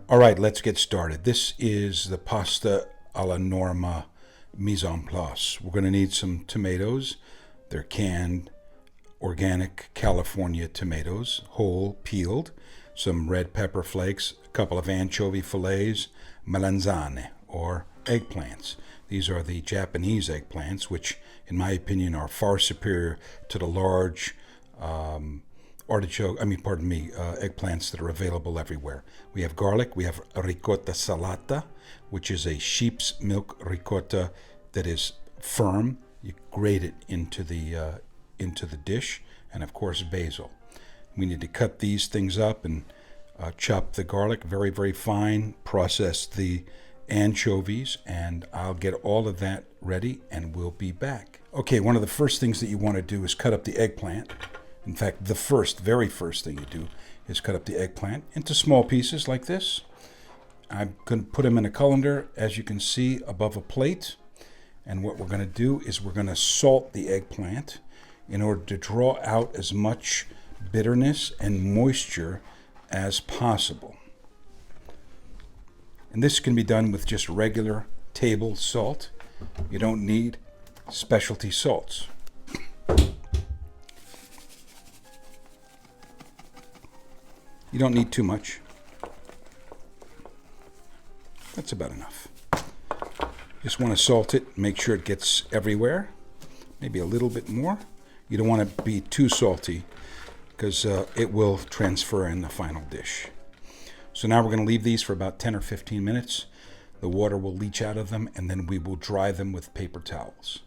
All right, let's get started. This is the pasta alla Norma mise en place. We're going to need some tomatoes. They're canned, organic California tomatoes, whole, peeled, some red pepper flakes, a couple of anchovy fillets, melanzane, or eggplants. These are the Japanese eggplants, which, in my opinion, are far superior to the large eggplants that are available everywhere. We have garlic. We have Ricotta Salata, which is a sheep's milk ricotta that is firm. You grate it into the dish, and of course basil. We need to cut these things up and chop the garlic very, very fine. Process the anchovies, and I'll get all of that ready, and we'll be back. Okay, one of the first things that you want to do is cut up the eggplant. In fact, the very first thing you do is cut up the eggplant into small pieces like this. I'm going to put them in a colander, as you can see, above a plate. And what we're going to do is we're going to salt the eggplant in order to draw out as much bitterness and moisture as possible. And this can be done with just regular table salt. You don't need specialty salts. You don't need too much. That's about enough. Just want to salt it, make sure it gets everywhere. Maybe a little bit more. You don't want to be too salty because it will transfer in the final dish. So now we're going to leave these for about 10 or 15 minutes. The water will leach out of them, and then we will dry them with paper towels.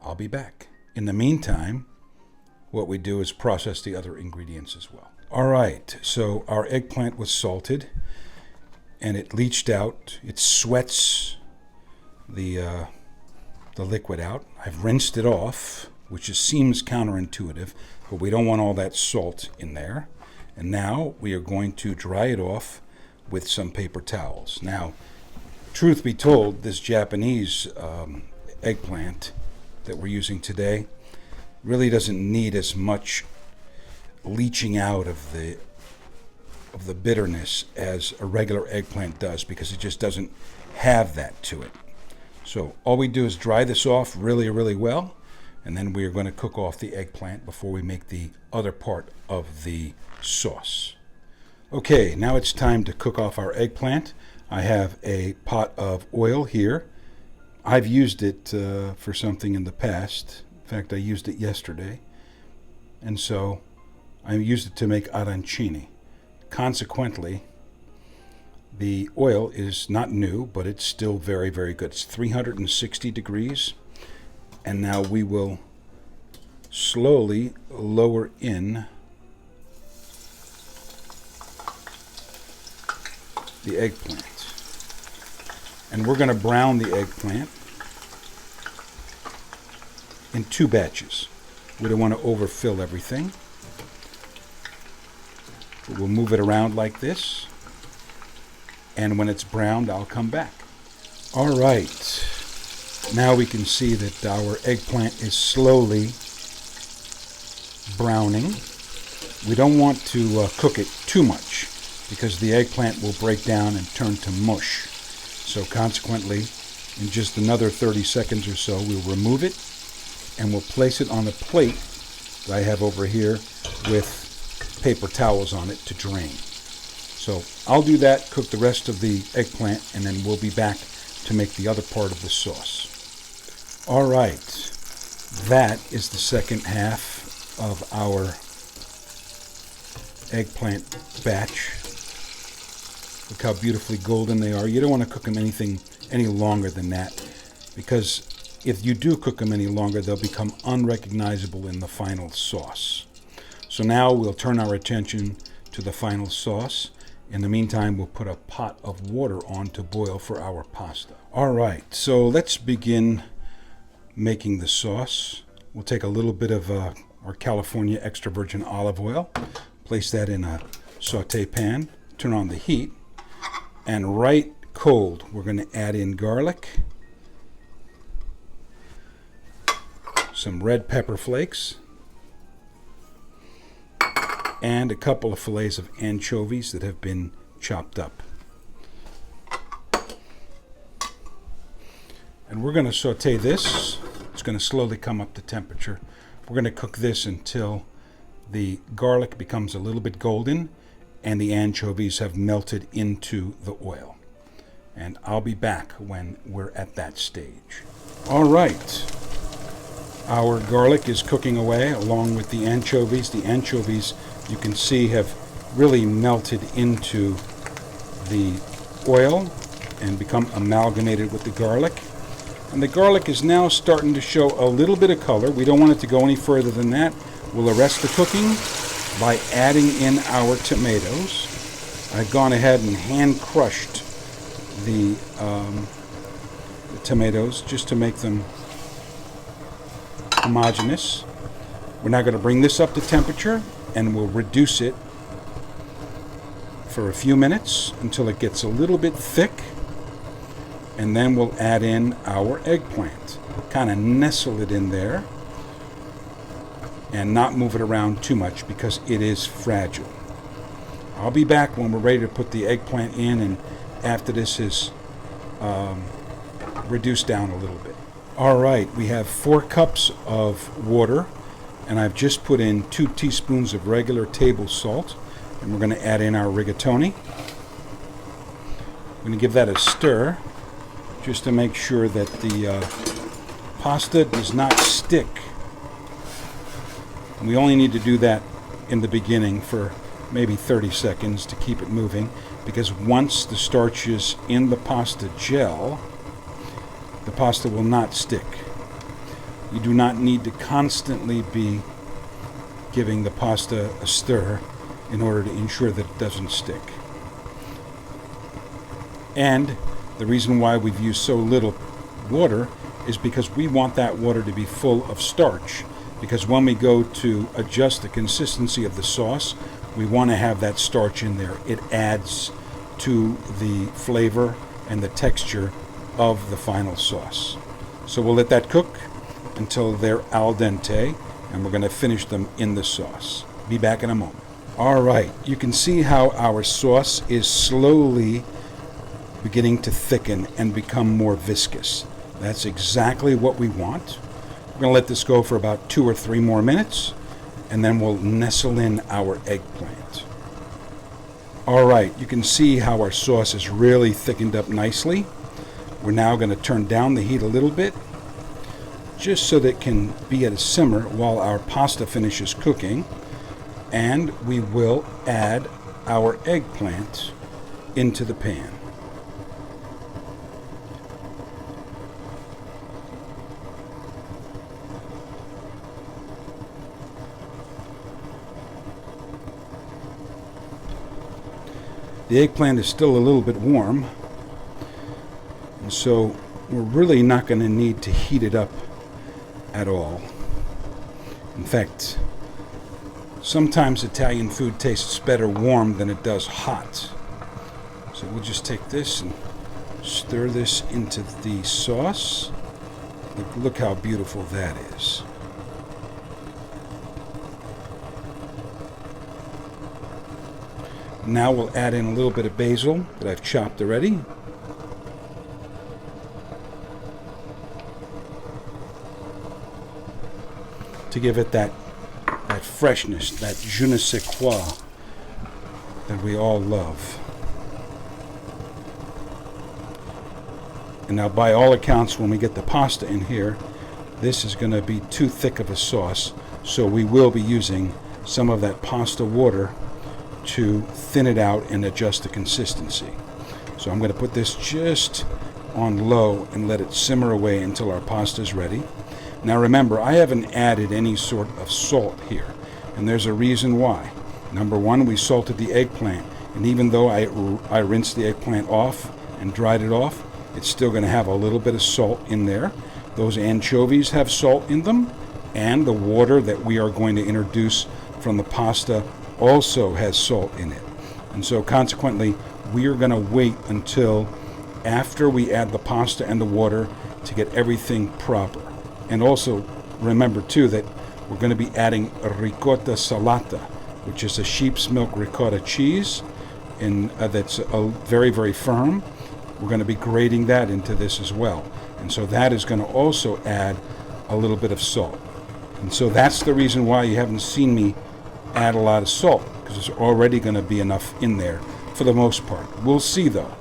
I'll be back. In the meantime, what we do is process the other ingredients as well. All right, so our eggplant was salted, and it leached out. It sweats the liquid out. I've rinsed it off, which seems counterintuitive, but we don't want all that salt in there. And now we are going to dry it off with some paper towels. Now, truth be told, this Japanese eggplant that we're using today really doesn't need as much leaching out of the bitterness as a regular eggplant does, because it just doesn't have that to it. So all we do is dry this off really, really well, and then we are going to cook off the eggplant before we make the other part of the sauce. Okay, now it's time to cook off our eggplant. I have a pot of oil here. I've used it for something in the past. In fact, I used it yesterday. And so I used it to make arancini. Consequently, the oil is not new, but it's still very, very good. It's 360 degrees. And now we will slowly lower in the eggplant. And we're going to brown the eggplant in 2 batches. We don't want to overfill everything. But we'll move it around like this. And when it's browned, I'll come back. All right. Now we can see that our eggplant is slowly browning. We don't want to cook it too much, because the eggplant will break down and turn to mush. So consequently, in just another 30 seconds or so, we'll remove it, and we'll place it on a plate that I have over here with paper towels on it to drain. So I'll do that, cook the rest of the eggplant, and then we'll be back to make the other part of the sauce. All right, that is the second half of our eggplant batch. Look how beautifully golden they are. You don't want to cook them any longer than that, because if you do cook them any longer, they'll become unrecognizable in the final sauce. So now we'll turn our attention to the final sauce. In the meantime, we'll put a pot of water on to boil for our pasta. All right, so let's begin making the sauce. We'll take a little bit of our California extra virgin olive oil, place that in a saute pan, turn on the heat, and right cold, we're going to add in garlic, some red pepper flakes, and a couple of fillets of anchovies that have been chopped up. And we're going to saute this. It's going to slowly come up to temperature. We're going to cook this until the garlic becomes a little bit golden and the anchovies have melted into the oil. And I'll be back when we're at that stage. All right. Our garlic is cooking away along with the anchovies. The anchovies, you can see, have really melted into the oil and become amalgamated with the garlic. And the garlic is now starting to show a little bit of color. We don't want it to go any further than that. We'll arrest the cooking by adding in our tomatoes. I've gone ahead and hand crushed the tomatoes just to make them homogeneous. We're now going to bring this up to temperature and we'll reduce it for a few minutes until it gets a little bit thick. And then we'll add in our eggplant. Kind of nestle it in there and not move it around too much because it is fragile. I'll be back when we're ready to put the eggplant in and after this is reduced down a little bit. All right, we have 4 cups of water and I've just put in 2 teaspoons of regular table salt and we're going to add in our rigatoni. I'm going to give that a stir just to make sure that the pasta does not stick. And we only need to do that in the beginning for maybe 30 seconds to keep it moving, because once the starch is in the pasta gel, the pasta will not stick. You do not need to constantly be giving the pasta a stir in order to ensure that it doesn't stick. And the reason why we've used so little water is because we want that water to be full of starch, because when we go to adjust the consistency of the sauce, we want to have that starch in there. It adds to the flavor and the texture of the final sauce. So we'll let that cook until they're al dente, and we're going to finish them in the sauce. Be back in a moment. All right, you can see how our sauce is slowly beginning to thicken and become more viscous. That's exactly what we want. We're going to let this go for about 2 or 3 more minutes, and then we'll nestle in our eggplant. All right, you can see how our sauce is really thickened up nicely. We're now going to turn down the heat a little bit, just so that it can be at a simmer while our pasta finishes cooking, and we will add our eggplant into the pan. The eggplant is still a little bit warm, and so we're really not going to need to heat it up at all. In fact, sometimes Italian food tastes better warm than it does hot. So we'll just take this and stir this into the sauce. Look how beautiful that is. Now we'll add in a little bit of basil that I've chopped already. To give it that freshness, that je ne sais quoi that we all love. And now by all accounts, when we get the pasta in here, this is going to be too thick of a sauce, so we will be using some of that pasta water to thin it out and adjust the consistency. So I'm going to put this just on low and let it simmer away until our pasta is ready. Now remember, I haven't added any sort of salt here, and there's a reason why. Number one, we salted the eggplant, and even though I rinsed the eggplant off and dried it off, it's still going to have a little bit of salt in there. Those anchovies have salt in them, and the water that we are going to introduce from the pasta also has salt in it. And so consequently, we are going to wait until after we add the pasta and the water to get everything proper. And also remember too that we're going to be adding Ricotta Salata, which is a sheep's milk ricotta cheese, that's very, very firm. We're going to be grating that into this as well. And so that is going to also add a little bit of salt. And so that's the reason why you haven't seen me add a lot of salt, because there's already going to be enough in there for the most part. We'll see though.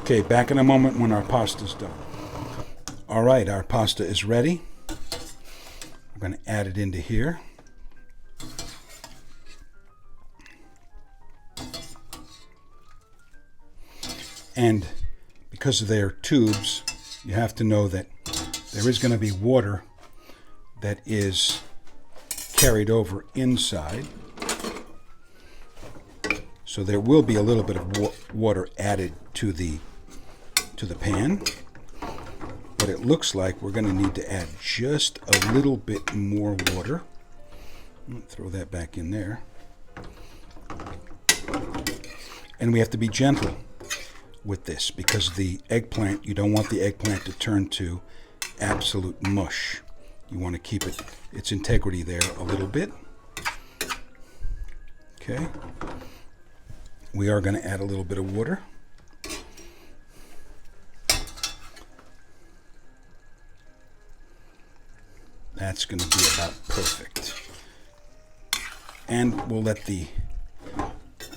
Okay, back in a moment when our pasta's done. All right, our pasta is ready. We're going to add it into here. And because they're tubes, you have to know that there is going to be water that is carried over inside. So there will be a little bit of water added to the pan. But it looks like we're going to need to add just a little bit more water. Throw that back in there. And we have to be gentle with this, because the eggplant, you don't want the eggplant to turn to absolute mush. You want to keep its integrity there a little bit. Okay. We are going to add a little bit of water. That's going to be about perfect. And we'll let the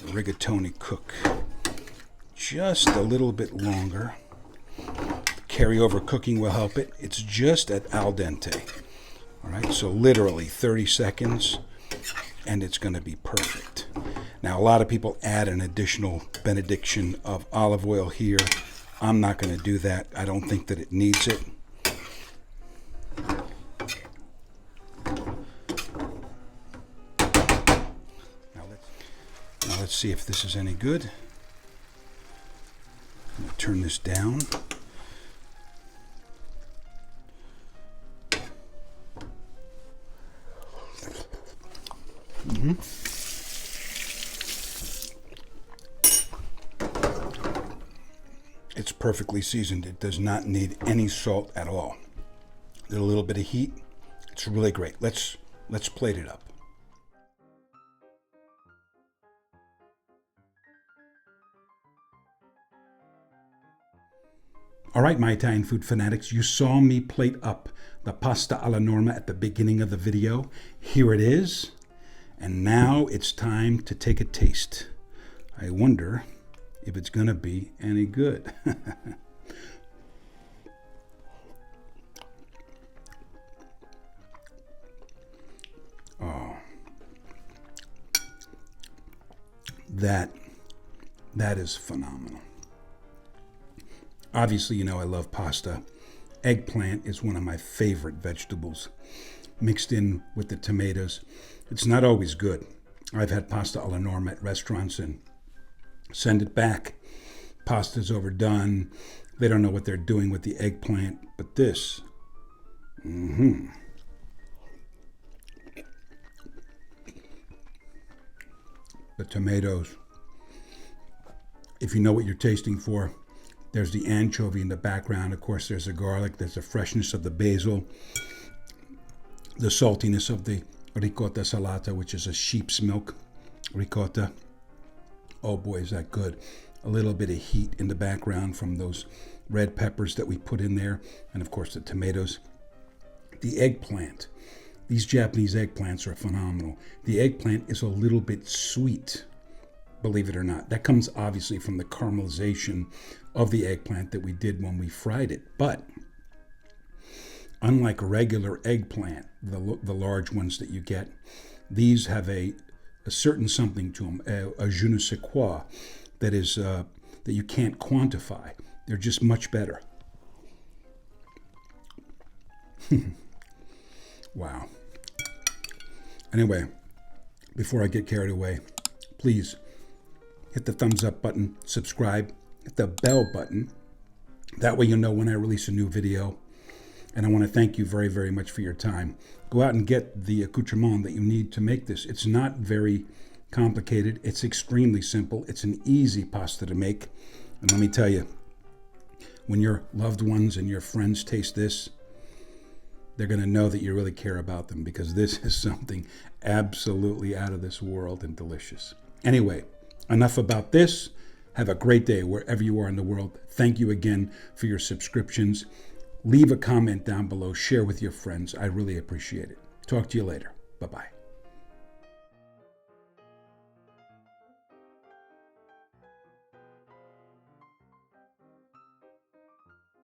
rigatoni cook just a little bit longer. Carryover cooking will help it. It's just at al dente. All right, so literally 30 seconds, and it's going to be perfect. Now, a lot of people add an additional benediction of olive oil here. I'm not going to do that. I don't think that it needs it. Now let's see if this is any good. I'm going to turn this down. It's perfectly seasoned. It does not need any salt at all. A little bit of heat. It's really great. Let's plate it up. All right, my Italian food fanatics, you saw me plate up the pasta alla Norma at the beginning of the video. Here it is. And now it's time to take a taste. I wonder if it's going to be any good. Oh. That is phenomenal. Obviously, you know I love pasta. Eggplant is one of my favorite vegetables, mixed in with the tomatoes. It's not always good. I've had pasta alla Norma at restaurants and send it back. Pasta's overdone. They don't know what they're doing with the eggplant. But this, the tomatoes, if you know what you're tasting for, there's the anchovy in the background. Of course, there's the garlic. There's the freshness of the basil. The saltiness of the Ricotta Salata, which is a sheep's milk ricotta. Oh boy, is that good. A little bit of heat in the background from those red peppers that we put in there. And of course, the tomatoes. The eggplant. These Japanese eggplants are phenomenal. The eggplant is a little bit sweet, believe it or not. That comes obviously from the caramelization of the eggplant that we did when we fried it. But unlike a regular eggplant, the large ones that you get, these have a certain something to them, a je ne sais quoi, that is that you can't quantify. They're just much better. Wow. Anyway, before I get carried away, please hit the thumbs up button, subscribe, hit the bell button. That way you'll know when I release a new video. And I want to thank you very, very much for your time. Go out and get the accoutrement that you need to make this. It's not very complicated. It's extremely simple. It's an easy pasta to make. And let me tell you, when your loved ones and your friends taste this, they're going to know that you really care about them, because this is something absolutely out of this world and delicious. Anyway, Enough about this. Have a great day wherever you are in the world. Thank you again for your subscriptions. Leave a comment down below. Share with your friends. I really appreciate it. Talk to you later. Bye-bye.